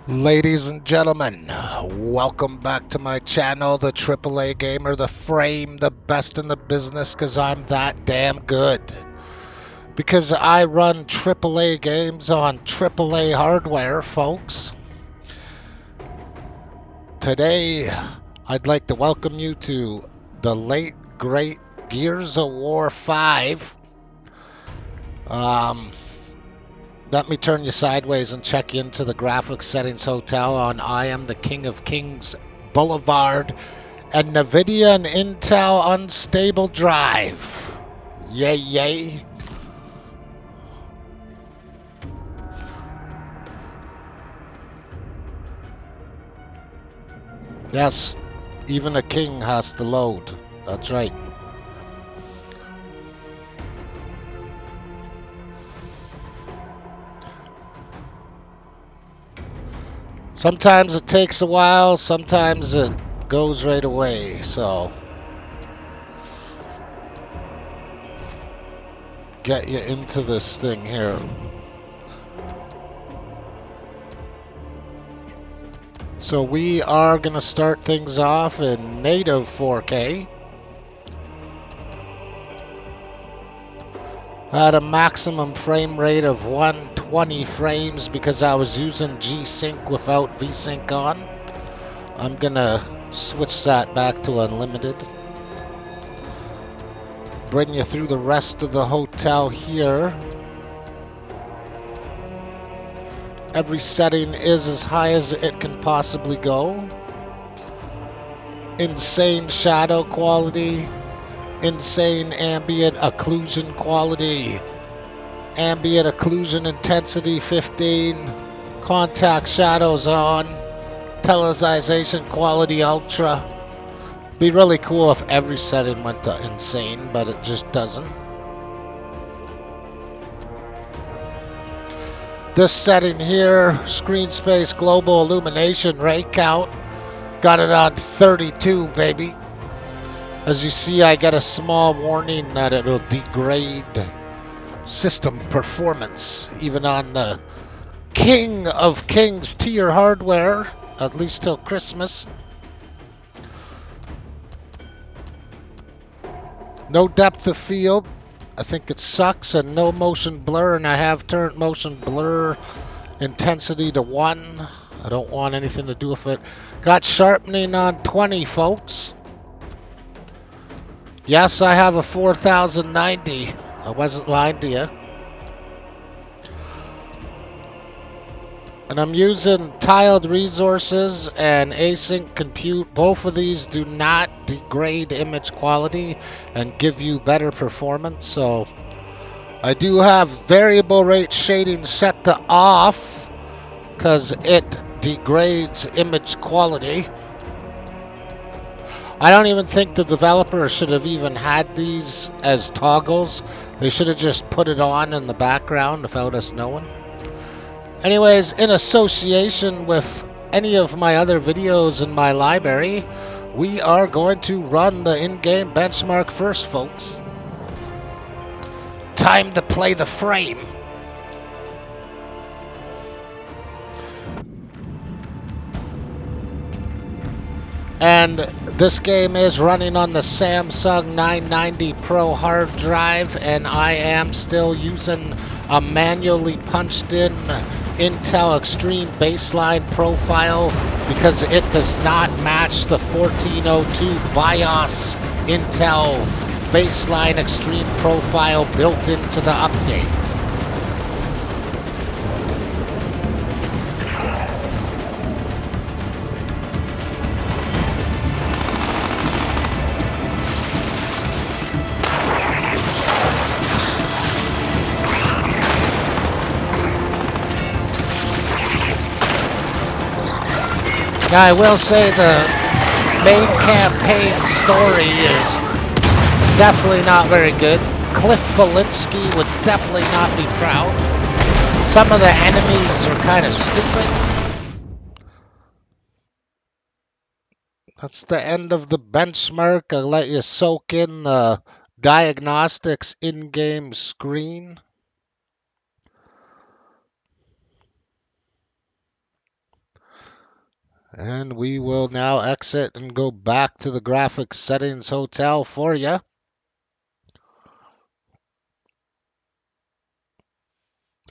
Ladies and gentlemen, welcome back to my channel, the AAA Gamer, the frame, the best in the business, because I'm that damn good. Because I run AAA games on AAA hardware, folks. Today, I'd like to welcome you to the late, great Gears of War 5. Let me turn you sideways and check you into the graphics settings hotel on I Am the King of Kings Boulevard and NVIDIA and Intel Unstable Drive. Yay, yay. Yes, even a king has to load. That's right. Sometimes it takes a while, sometimes it goes right away, so get you into this thing here. So we are going to start things off in native 4K at a maximum frame rate of 120 frames because I was using G-Sync without V-Sync on. I'm gonna switch that back to unlimited. Bring you through the rest of the hotel here. Every setting is as high as it can possibly go. Insane shadow quality, insane ambient occlusion quality, ambient occlusion intensity 15, contact shadows on, televisation quality ultra. Be really cool if every setting went to insane, but it just doesn't. This setting here, screen space global illumination ray count, got it on 32, baby. As you see, I get a small warning that it'll degrade system performance, even on the King of Kings tier hardware, at least till Christmas. No depth of field. I think it sucks, and no motion blur, and I have turned motion blur intensity to 1. I don't want anything to do with it. Got sharpening on 20, folks. Yes, I have a 4090. I wasn't lying to you. And I'm using tiled resources and async compute. Both of these do not degrade image quality and give you better performance. So I do have variable rate shading set to off because it degrades image quality. I don't even think the developer should have even had these as toggles. They should have just put it on in the background without us knowing. Anyways, in association with any of my other videos in my library, we are going to run the in-game benchmark first, folks. Time to play the frame. And this game is running on the Samsung 990 Pro hard drive, and I am still using a manually punched in Intel Extreme baseline profile because it does not match the 1402 BIOS Intel baseline extreme profile built into the update. Now, I will say the main campaign story is definitely not very good. Cliff Belinsky would definitely not be proud. Some of the enemies are kind of stupid. That's the end of the benchmark. I'll let you soak in the diagnostics in-game screen. And we will now exit and go back to the graphics settings hotel for you.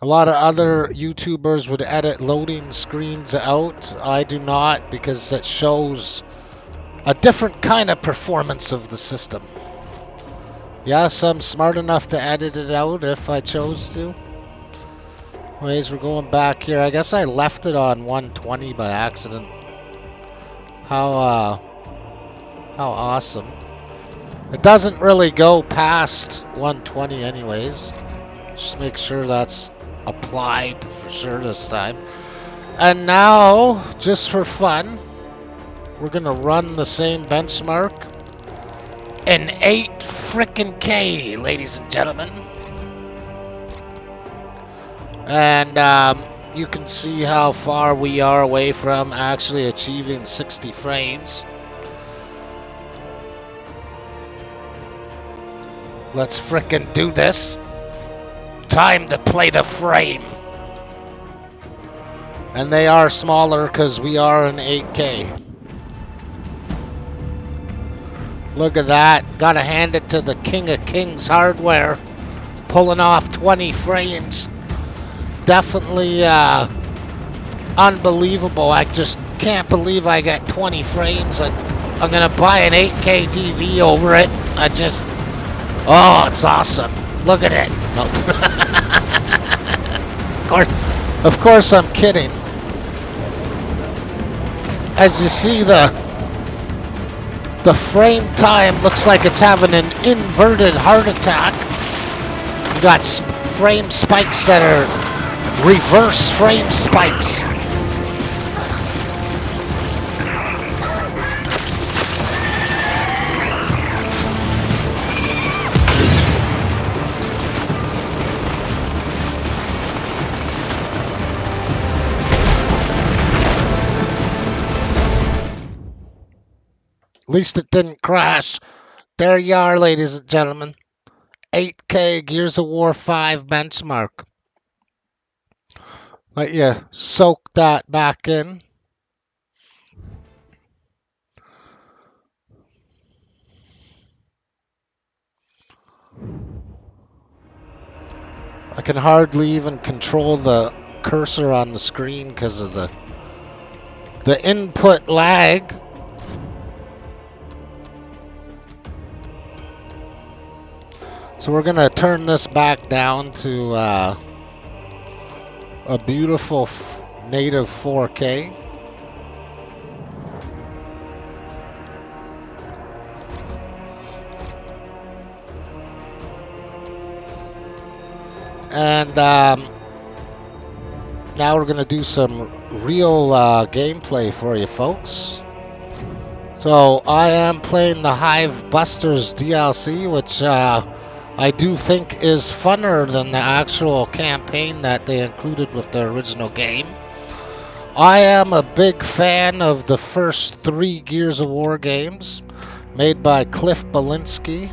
A lot of other YouTubers would edit loading screens out. I do not, because it shows a different kind of performance of the system. Yes, I'm smart enough to edit it out if I chose to. Anyways, we're going back here. I guess I left it on 120 by accident. How awesome. It doesn't really go past 120 anyways. Just make sure that's applied for sure this time. And now, just for fun, we're gonna run the same benchmark in 8 frickin' K, ladies and gentlemen. And you can see how far we are away from actually achieving 60 frames. Let's frickin' do this. Time to play the frame. And they are smaller because we are in 8K. Look at that. Gotta hand it to the King of Kings hardware. Pulling off 20 frames. Definitely unbelievable. I just can't believe I got 20 frames. I'm gonna buy an 8K TV over it. Oh, it's awesome. Look at it. No. Of course I'm kidding. As you see, the frame time looks like it's having an inverted heart attack. You got frame spikes that are reverse frame spikes. At least it didn't crash. There you are, ladies and gentlemen. 8K Gears of War 5 benchmark. Let you soak that back in. I can hardly even control the cursor on the screen because of the input lag. So we're gonna turn this back down to a beautiful native 4K. And now we're gonna do some real gameplay for you folks. So I am playing the Hive Busters DLC, which I do think is funner than the actual campaign that they included with the original game. I am a big fan of the first 3 Gears of War games made by Cliff Belinsky.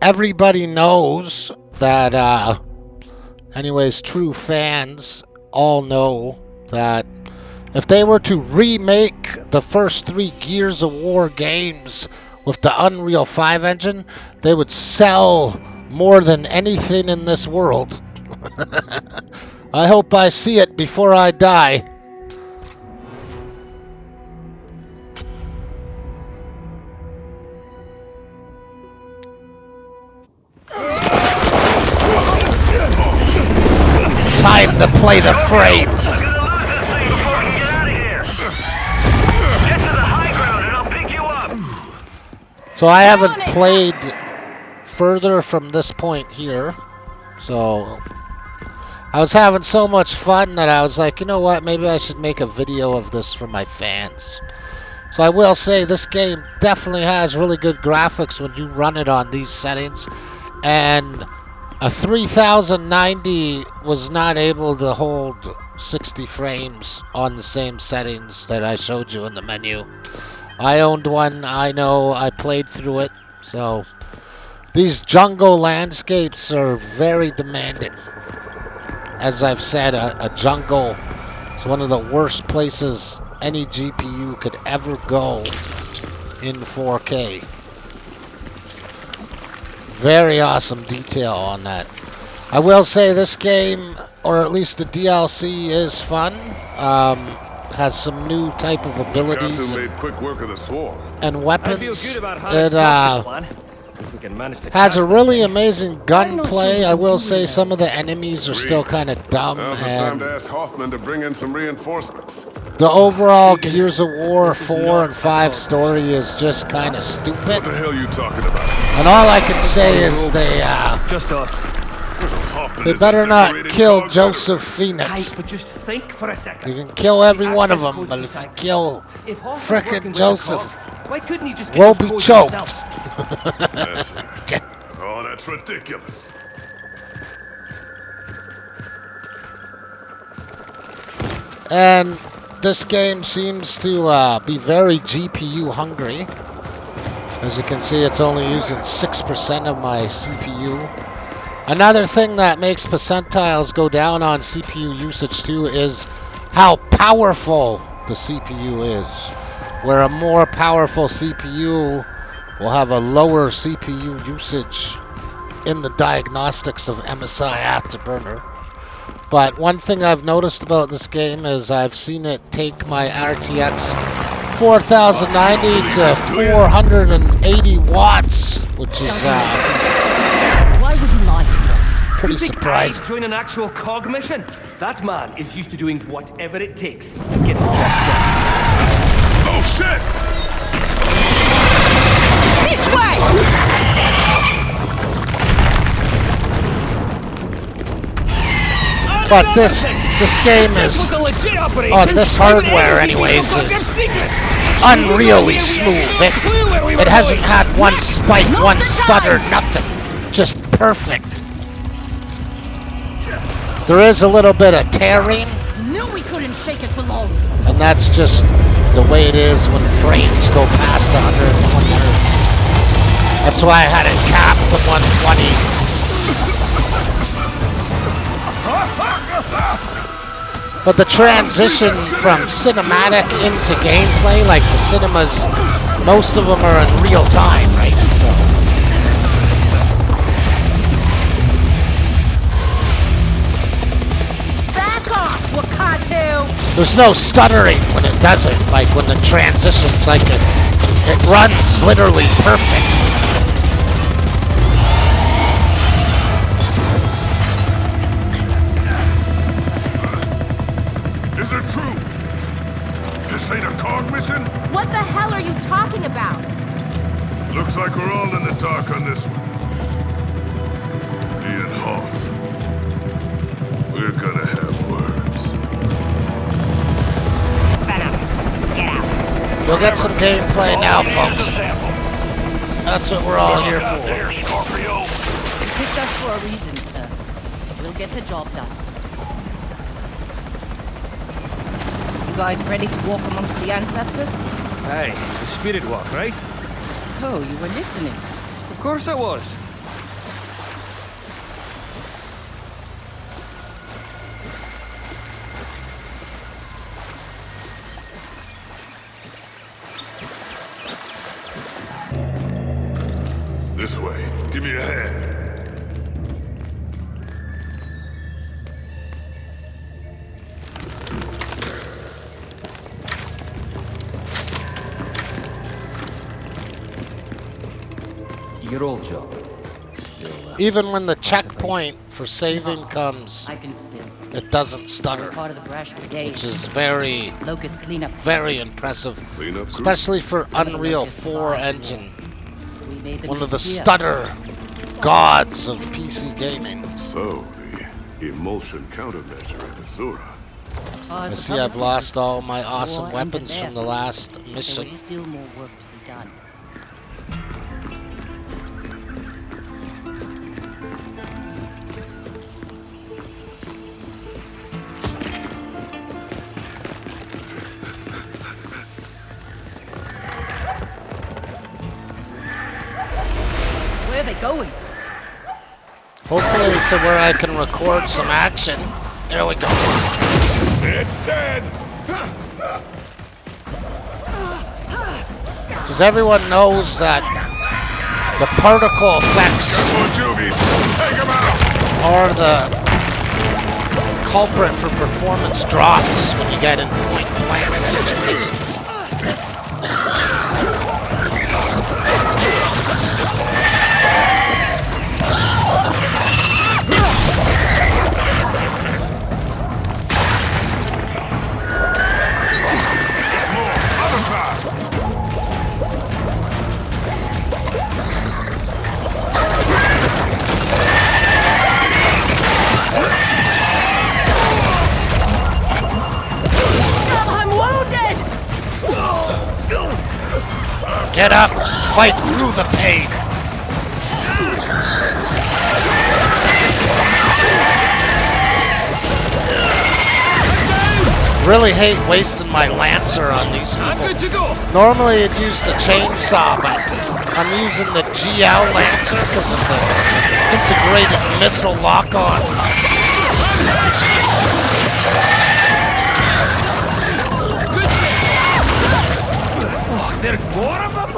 Everybody knows that, anyways, true fans all know that if they were to remake the first 3 Gears of War games with the Unreal 5 engine, they would sell more than anything in this world. I hope I see it before I die. Time to play the frame. So I haven't played further from this point here. So I was having so much fun that I was like, you know what, maybe I should make a video of this for my fans. So I will say this game definitely has really good graphics when you run it on these settings. And a 3090 was not able to hold 60 frames on the same settings that I showed you in the menu. I owned one, I know, I played through it. So these jungle landscapes are very demanding. As I've said, a jungle It's one of the worst places any GPU could ever go in 4K. Very awesome detail on that. I will say this game, or at least the DLC, is fun. Has some new type of abilities made quick work of the swarm. and weapons. I feel good about how It plan. If we can manage to has a catch really them. amazing gunplay. I will say some of the enemies are still kind of dumb, Now's the time and to ask Hoffman to bring in some reinforcements. the overall Gears of War 4 and 5 story is just kind of stupid. What the hell are you talking about? And all I can say is Just us. Hoffman they is better a not decorated kill dog Joseph Hey, Phoenix. but just think for a second. You can kill every The one of access them, code's but the if you site. kill If Hoffman's frickin' working with the Joseph, cop, why couldn't he just get we'll those be codes choked. himself? That's it. Oh, that's ridiculous. And this game seems to be very GPU hungry. As you can see, it's only using 6% of my CPU. Another thing that makes percentiles go down on CPU usage too is how powerful the CPU is. Where a more powerful CPU will have a lower CPU usage in the diagnostics of MSI Afterburner. But one thing I've noticed about this game is I've seen it take my RTX 4090 to 480 watts, which is Why would you lie to us? pretty You think surprising. I'd join an actual cog mission? That man is used to doing whatever it takes to get the job done. Oh, shit! This way! But this game This is was a legit operation. on this hardware anyways is unreally smooth. It hasn't had one spike, one stutter, nothing. Just perfect. There is a little bit of tearing, Knew we couldn't shake it for long. and that's just the way it is when frames go past 120 Hz. That's why I had it capped at 120. But the transition from cinematic into gameplay, like the cinemas, most of them are in real time, right? So Back off, Wakatu! there's no stuttering when it does it, like when the transitions, like it runs literally perfect. Is it true? This ain't a cog mission? What the hell are you talking about? Looks like we're all in the dark on this one. Me and Hoff. We're gonna have words. You'll get some gameplay now, folks. That's what we're all here for. You picked us for a reason, sir. We'll get the job done. You guys ready to walk amongst the ancestors? Hey, the spirit walk, right? So, you were listening. Of course I was. This way. Give me a hand. Your old job. Even when the checkpoint for saving comes, I can spin. it doesn't I was stutter, part of the Brash Brigade. which is very, Locust cleanup. very impressive, Clean up crew. especially for Some of the Unreal Locust 4 fought. engine, We made them one of the disappear. stutter gods of PC gaming. So, the emulsion countermeasure at Azura. As far I as the see I've public lost all my war awesome ended weapons there. from the last There mission. was still more work to be done. Where are they going? Hopefully to where I can record some action. There we go. It's dead! Because everyone knows that the particle effects More juvies! Take him out! are the culprit for performance drops when you get in point-blank situations. Get up! Fight through the pain! Really hate wasting my Lancer on these I'm people. good to go. Normally I'd use the chainsaw, but I'm using the GL Lancer because of the integrated missile lock-on. There's more of them?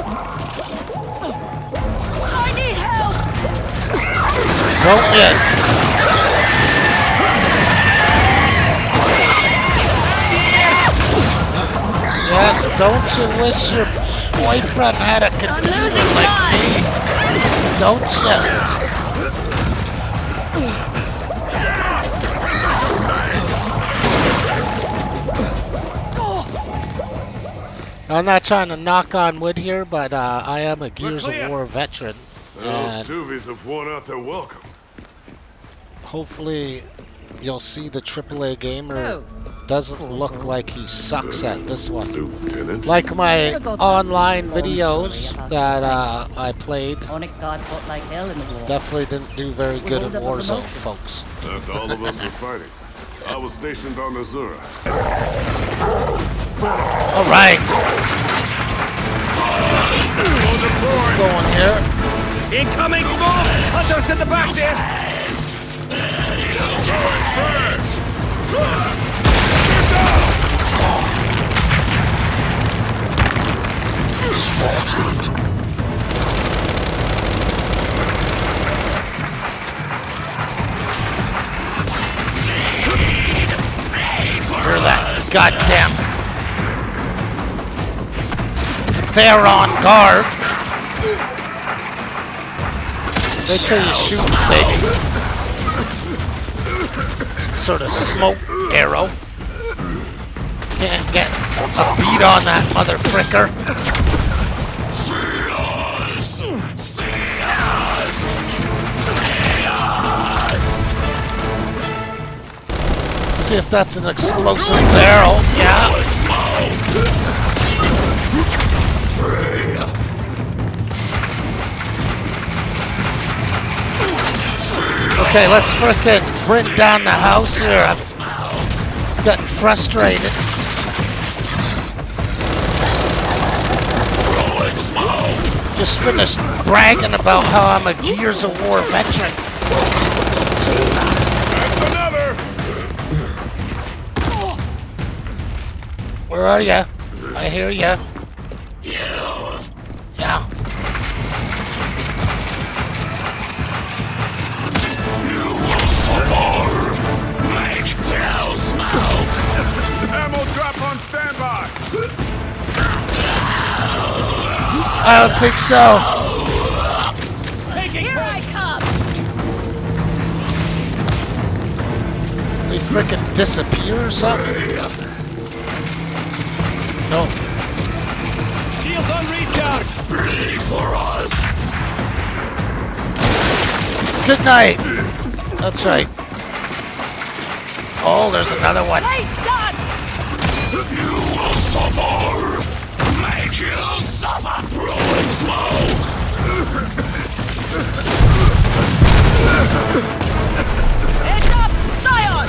I need help! Don't yet. Yes, don't you wish your boyfriend had a computer like me? Don't you? I'm not trying to knock on wood here, but I am a Gears of War veteran. Those And juvies have worn out their welcome. hopefully you'll see the AAA gamer So, doesn't look like he sucks at this one. Lieutenant? Like my online videos that I played, Onyx guard fought like hell in the war. definitely didn't do very good in hold up a Warzone, promotion. folks. After all of us were fighting, I was stationed on Azura. All right. What's going here? Incoming smoke! Hunters at the back there! Hear that goddamn... They're on guard. Wait till you shoot, baby. Some sort of smoke arrow. Can't get a beat on that mother fricker. See if that's an explosive barrel. Yeah. Okay, let's frickin' bring down the house here. I'm getting frustrated. Just finished bragging about how I'm a Gears of War veteran. That's another! Where are ya? I hear ya. Yeah. Ammo drop on standby! I don't think so. Here I come! They frickin' disappear or something? No. Shields on recharge! Ready for us! Good night. That's right. Oh, there's another one. Hey, God! You will suffer! Make you suffer, blowing smoke! Heads up! Scion!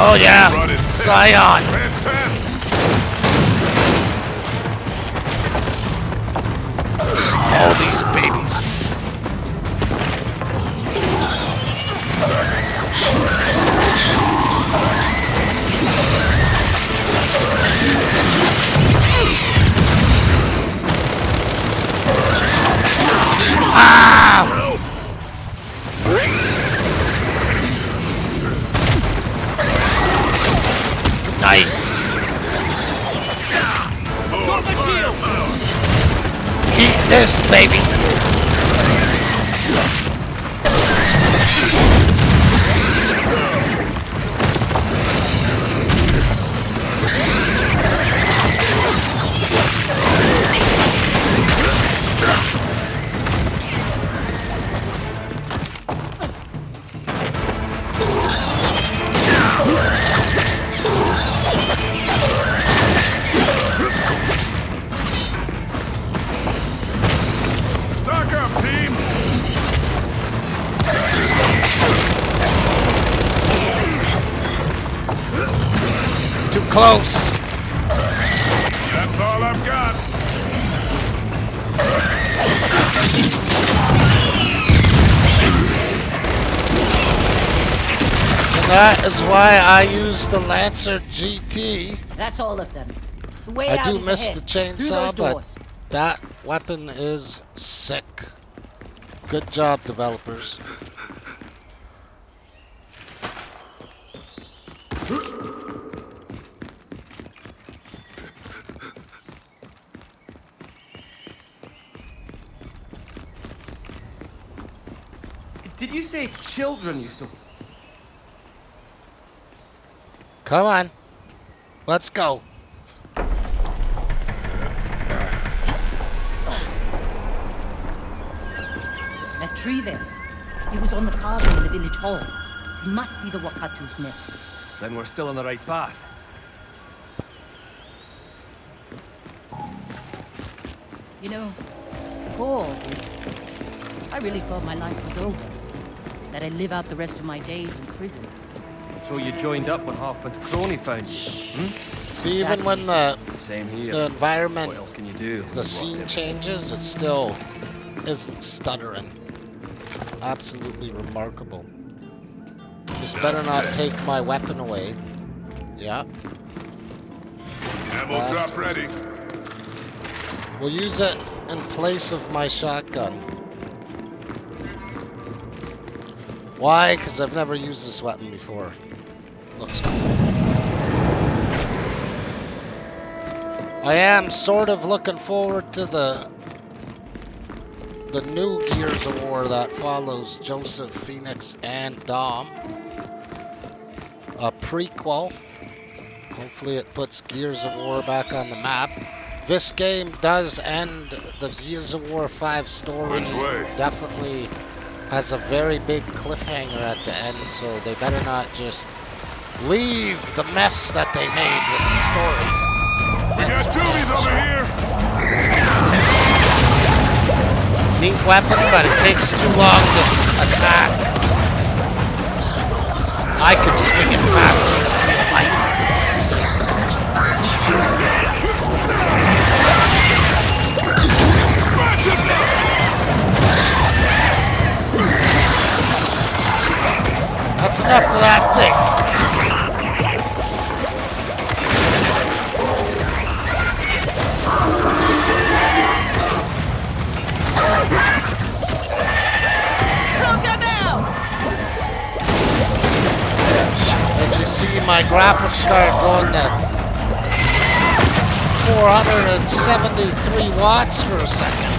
Oh yeah, Run is Scion. fantastic! All these babies. this, baby. Stock up, team! Too close. That's all I've got. And that is why I use the Lancer GT. That's all of them. The way I out do is miss ahead. the Through chainsaw, those but doors. that weapon is sick. Good job, developers. Did you say children used to... Come on. Let's go. That tree there. He was on the carving in the village hall. He must be the Wakatu's nest. Then we're still on the right path. You know, before all this, I really thought my life was over. That I'd live out the rest of my days in prison. So you joined up when Hoffman's crony found you. See, even when the Same here. the environment, What else can you do? the scene changes, it still isn't stuttering. Absolutely remarkable. Just better not take my weapon away. Yeah. Ammo Last drop ready. We'll use it in place of my shotgun. Why? Because I've never used this weapon before. Looks cool. I am sort of looking forward to the new Gears of War that follows Joseph, Phoenix, and Dom. A prequel. Hopefully it puts Gears of War back on the map. This game does end the Gears of War 5 story. Which way? Definitely has a very big cliffhanger at the end, so they better not just leave the mess that they made with the story. We got tubies over here! Neat weapon, but it takes too long to attack. I could swing it faster than the light. That's enough for that thing. As you see, my graphics start going to 473 watts for a second.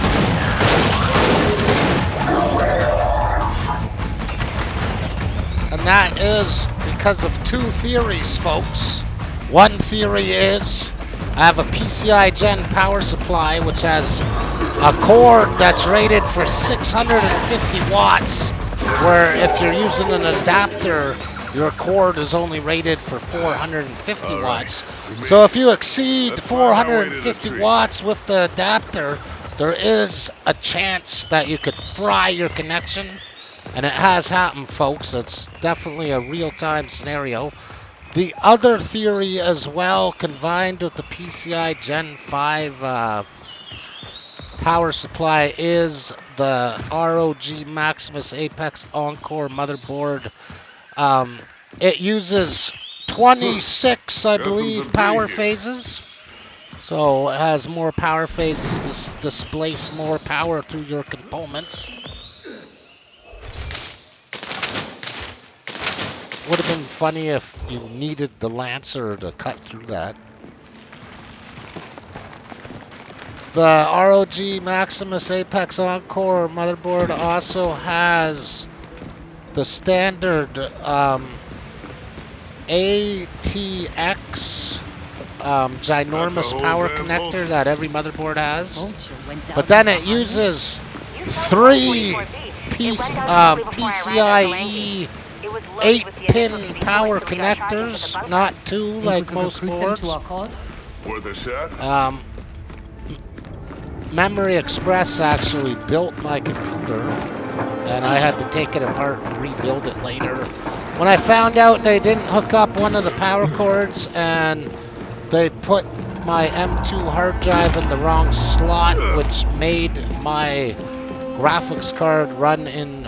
And that is because of two theories, folks. One theory is I have a PCIe Gen power supply which has a cord that's rated for 650 watts, where if you're using an adapter, your cord is only rated for 450 watts. So if you exceed 450 watts with the adapter, there is a chance that you could fry your connection. And it has happened, folks. It's definitely a real-time scenario. The other theory as well, combined with the PCIe Gen 5 power supply, is the ROG Maximus Apex Encore motherboard. It uses 26, I believe, power phases. So it has more power phases to displace more power through your components. Would have been funny if you needed the Lancer to cut through that. The ROG Maximus Apex Encore motherboard also has the standard ATX ginormous power connector that every motherboard has. Vulture went down But then from it behind. uses You said three 144 feet. It went down quickly before I ran out of the PCIe It was loaded with the initial 8-pin PV power source, so we got charged into the connectors, bunker. not 2 Think like we could most recruit them boards. to our cause? Worth a shot? Memory Express actually built my computer, and I had to take it apart and rebuild it later. When I found out they didn't hook up one of the power cords and they put my M.2 hard drive in the wrong slot, which made my graphics card run in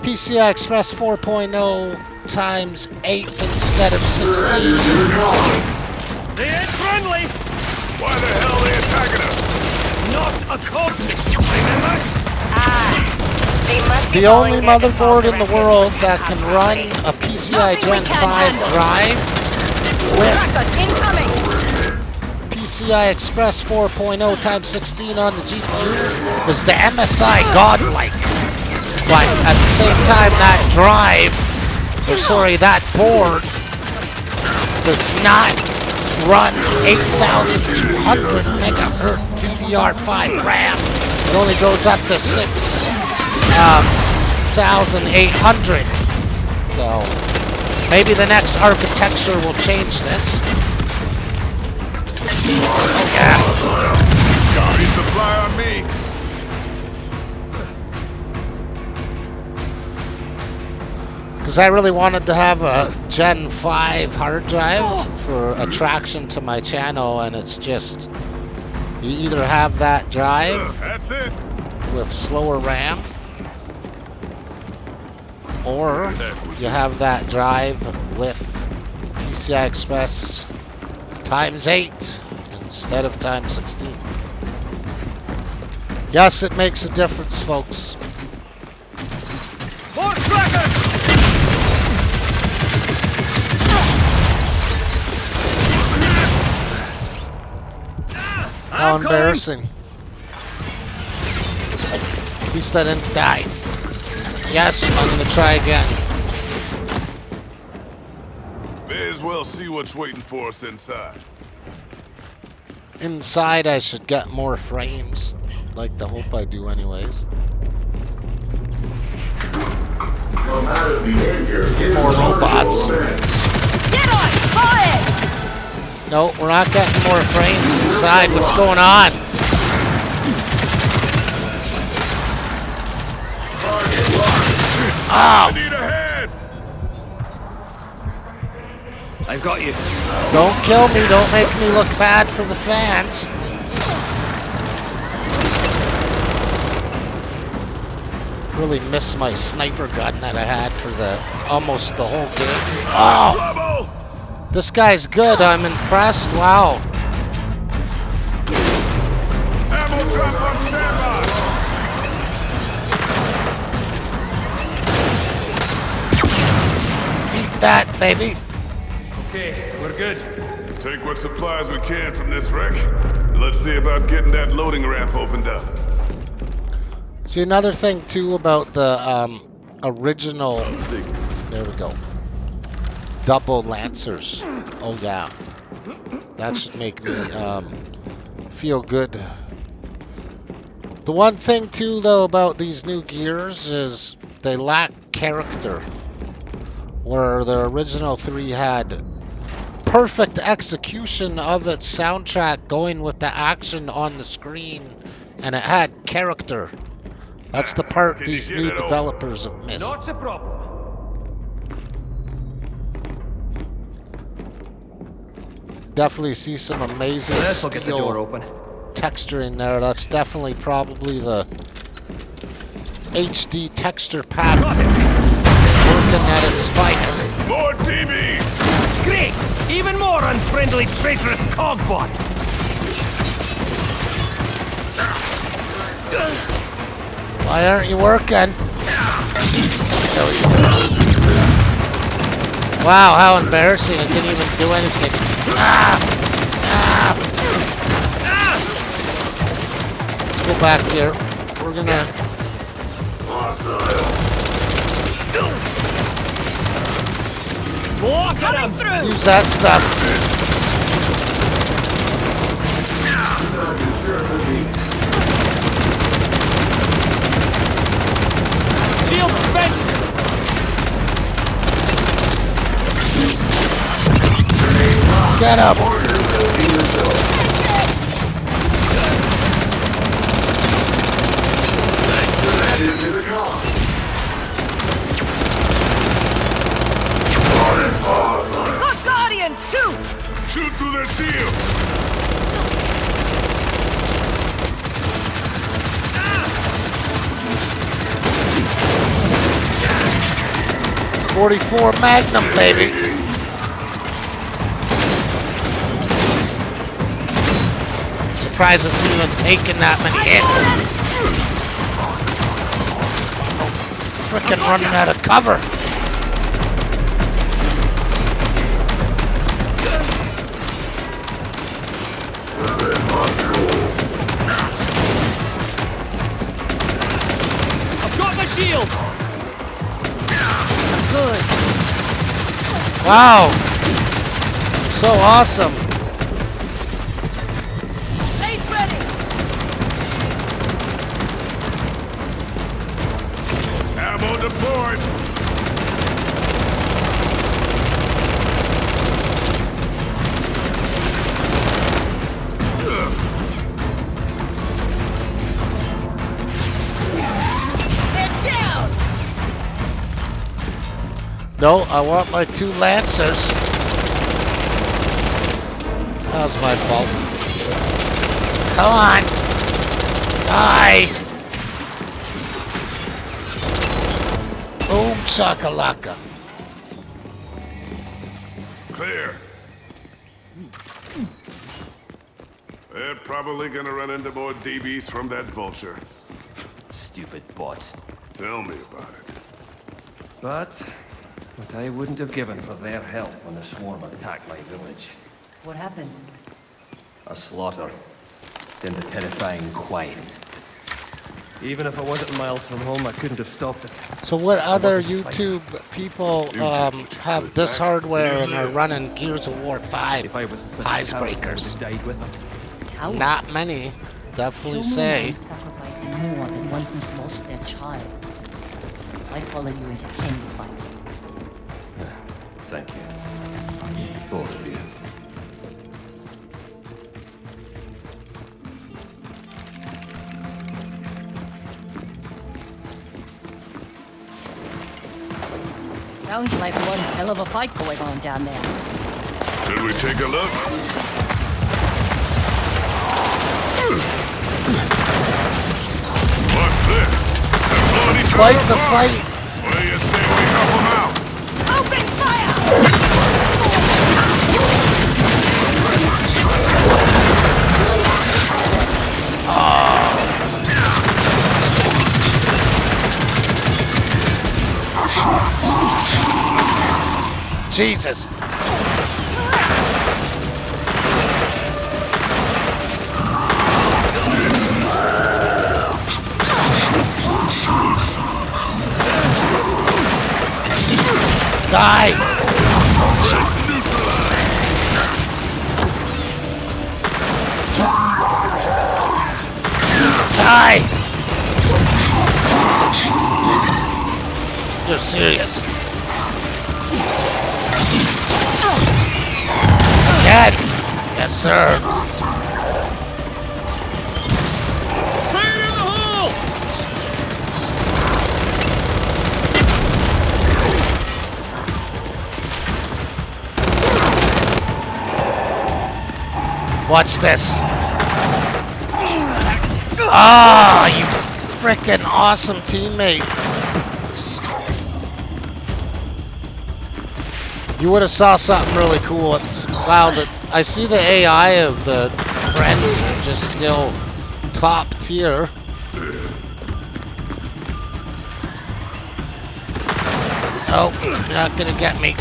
PCI Express 4.0 times 8 instead of 16. They ain't friendly! Why the hell are they attacking us? Not a code, remember? They must be The only calling their motherboard in the default world directive that can run a PCI Gen 5 drive with Trackers incoming! PCI Express 4.0 times 16 on the GPU is the MSI Godlike. But at the same time, that board does not run 8,200 megahertz DDR5 RAM. It only goes up to 6,800. So maybe the next architecture will change this. Oh yeah. Resupply on me. Because I really wanted to have a Gen 5 hard drive for attraction to my channel, and it's just, you either have that drive That's it. with slower RAM, or you have that drive with PCI Express times 8 instead of times 16. Yes, it makes a difference, folks. More trackers! How embarrassing. At least I didn't die. Yes, I'm gonna try again. May as well see what's waiting for us inside. Inside, I should get more frames. Like to hope I do anyways. More robots. Get on! Fire! No, we're not getting more frames inside. What's going on? I Oh! need a hand. I've got you. Don't kill me. Don't make me look bad for the fans. Really miss my sniper gun that I had for almost the whole game. Oh! Trouble. This guy's good. I'm impressed. Wow. Ammo drop on standby. Beat that, baby. Okay, we're good. Take what supplies we can from this wreck. Let's see about getting that loading ramp opened up. See, another thing, too, about the original... There we go. Double Lancers. Oh, yeah. That should make me feel good. The one thing, too, though, about these new gears is they lack character. Where the original 3 had perfect execution of its soundtrack going with the action on the screen, and it had character. That's the part Can these you get new it over? developers have missed. Not a problem. Definitely see some amazing This'll get the door steel open. texture in there. That's definitely probably the HD texture pack Got it! working at its finest. More DBs. Great! Even more unfriendly, traitorous cogbots! Why aren't you working? There we go. Wow, how embarrassing. I didn't even do anything. Ah! Ah! go back here. We're gonna Coming through! use that stuff. Shield spent! Get up. Got Guardians, too! Shoot through their shield! 44 Magnum, baby. Surprised it's even taking that many hits. Frickin' running out of cover. I've got the shield! Good. Wow. So awesome. Ace ready! Ammo deployed! They're down! No, I want my 2 Lancers. That was my fault. Come on. Die. Boom shakalaka. Clear. They're probably gonna run into more DBs from that vulture. Stupid bot. Tell me about it. But what I wouldn't have given for their help when the swarm attacked my village. What happened? A slaughter. Then the terrifying quiet. Even if I wasn't miles from home, I couldn't have stopped it. So what other wasn't YouTube people have this hardware and are running Gears of War 5 If I wasn't such a coward, I would icebreakers? have died with them. Coward. Not many, definitely Show me say. one sacrificing more than one who's lost their child. I'd follow you into any fight. Thank you. Both of you. Sounds like one hell of a fight going on down there. Should we take a look? What's this? They're blowing each Fight other the apart. fight. What do you say we help them out? Open fire! Jesus. Die. Die. You're serious. Dead. Yes, sir. Fire in the hole! Watch this. Ah, you frickin' awesome teammate. You would have saw something really cool. Wow, I see the AI of the friends are just still top tier. Oh, you're not gonna get me.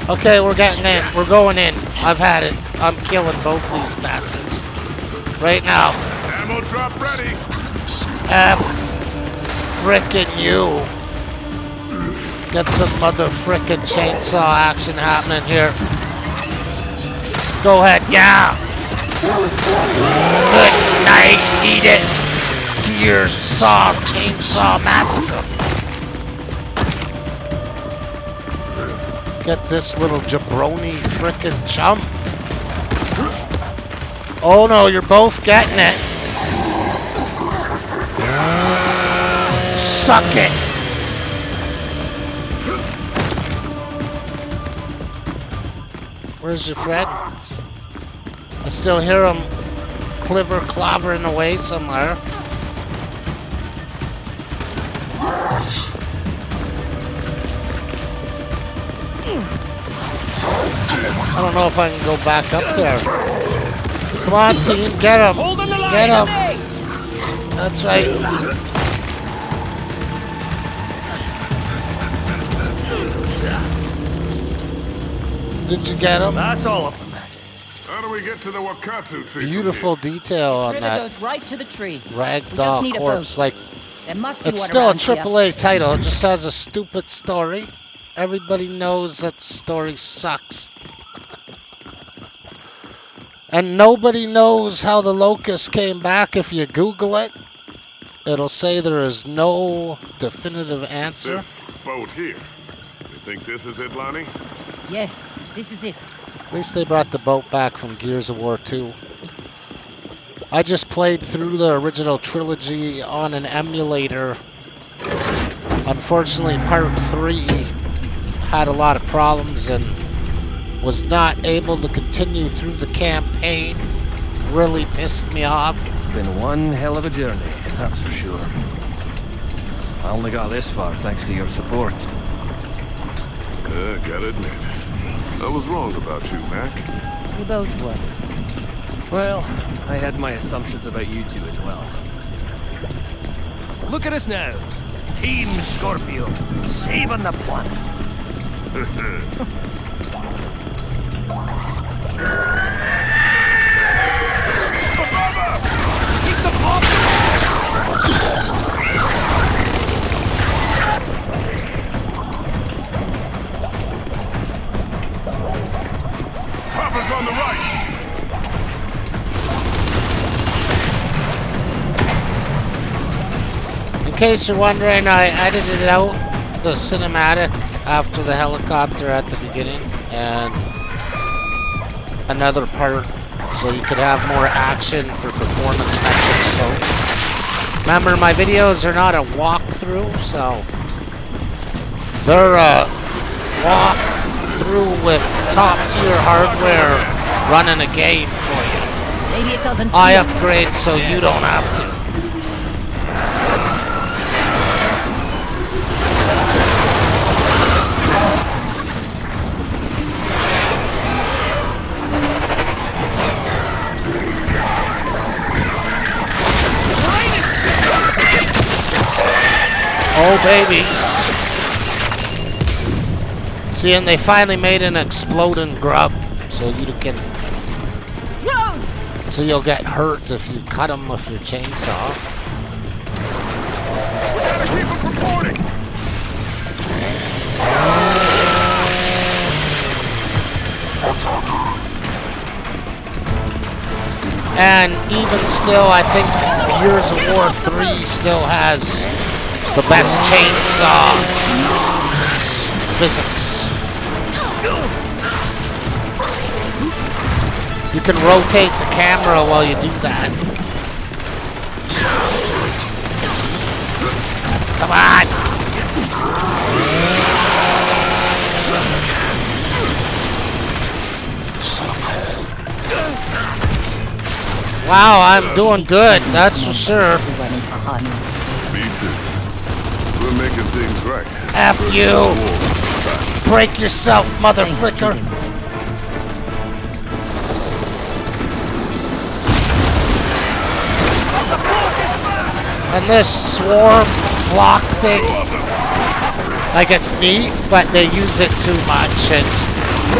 Okay, we're getting in. We're going in. I've had it. I'm killing both these bastards. Right now. Ammo drop ready. F frickin' you. Get some mother frickin' chainsaw action happening here. Go ahead, yeah. Good night, eat it. Gears, saw, chainsaw massacre. Get this little jabroni frickin' chump. Oh no, you're both getting it. Suck it. Where's your friend? I still hear him clavering away somewhere. I don't know if I can go back up there. Come on, team, get him! Get him! That's right. Did you get him? That's all of them. How do we get to the Wakatu tree? Beautiful detail on River that goes right to the tree. ragdoll need a corpse. boat. Like, There must be it's one still a around here. AAA title. It just has a stupid story. Everybody knows that story sucks. And nobody knows how the locust came back. If you Google it, it'll say there is no definitive answer. This boat here. You think this is it, Lonnie? Yes, this is it. At least they brought the boat back from Gears of War 2. I just played through the original trilogy on an emulator. Unfortunately, part 3 had a lot of problems and was not able to continue through the campaign. Really pissed me off. It's been one hell of a journey, that's for sure. I only got this far thanks to your support. Gotta admit. I was wrong about you, Mac. We both were. Well, I had my assumptions about you two as well. Look at us now. Team Scorpio, saving the planet. Keep the pop! Popper's on the right. In case you're wondering, I edited out the cinematic after the helicopter at the beginning and another part so you could have more action for performance metrics, folks. Remember, my videos are not a walkthrough, so they're a walkthrough with top-tier hardware running a game for you. Maybe it doesn't I see us. upgrade so you don't have to. Oh, baby. See, and they finally made an exploding grub, so you can... Drones! So you'll get hurt if you cut them with your chainsaw. We gotta keep them from boarding. And even still, I think Gears of War 3 still has the best chainsaw physics. You can rotate the camera while you do that. Come on! Wow, I'm doing good, that's for sure. Running behind. Me too. We're making things right. F you! Break yourself, motherfricker! And this swarm flock thing, like it's neat, but they use it too much. It's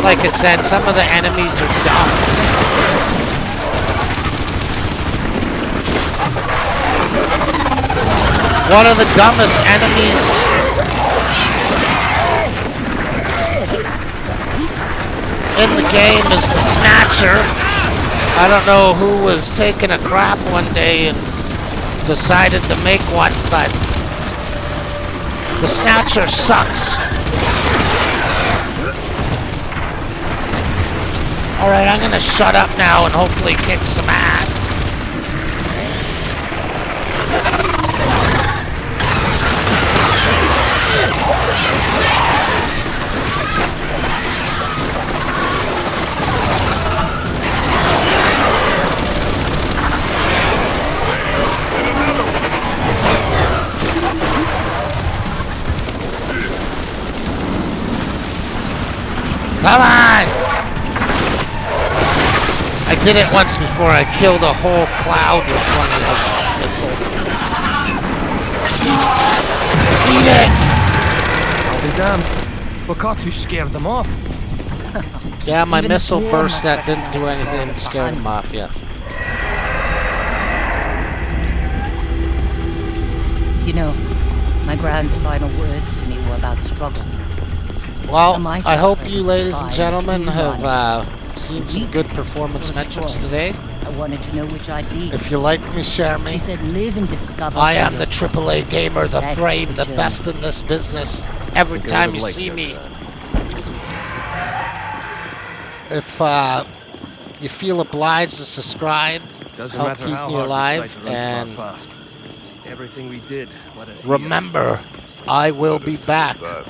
Like I said, some of the enemies are dumb. One of the dumbest enemies in the game is the Snatcher. I don't know who was taking a crap one day and decided to make one, but the Snatcher sucks. Alright, I'm gonna shut up now and hopefully kick some ass. Come on! I did it once before. I killed a whole cloud with one of those missiles. Eat it! I'll be damned. Wakatu scared them off. Yeah, my Even missile the burst swarm that didn't do must anything to scare them off yet. You know, my grand's final words to me were about struggle. Well, I hope you ladies and gentlemen have have seen some good performance metrics today. I wanted to know which I'd be. If you like me, share me. She said, live and discover. I for am the yourself." AAA gamer, the That's frame, the the joke. best in this business. Every Think I time would've you liked see that, me. man. If you feel obliged to subscribe, Doesn't help matter keep how me hard we alive, tried to run from and our past. Everything we did let us here. remember, I will Let be us to back. the side.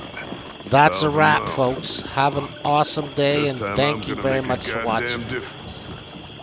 That's a 1,000 wrap, miles. folks. Have an awesome day, This and time thank I'm you gonna very make it much for goddamn watching. different.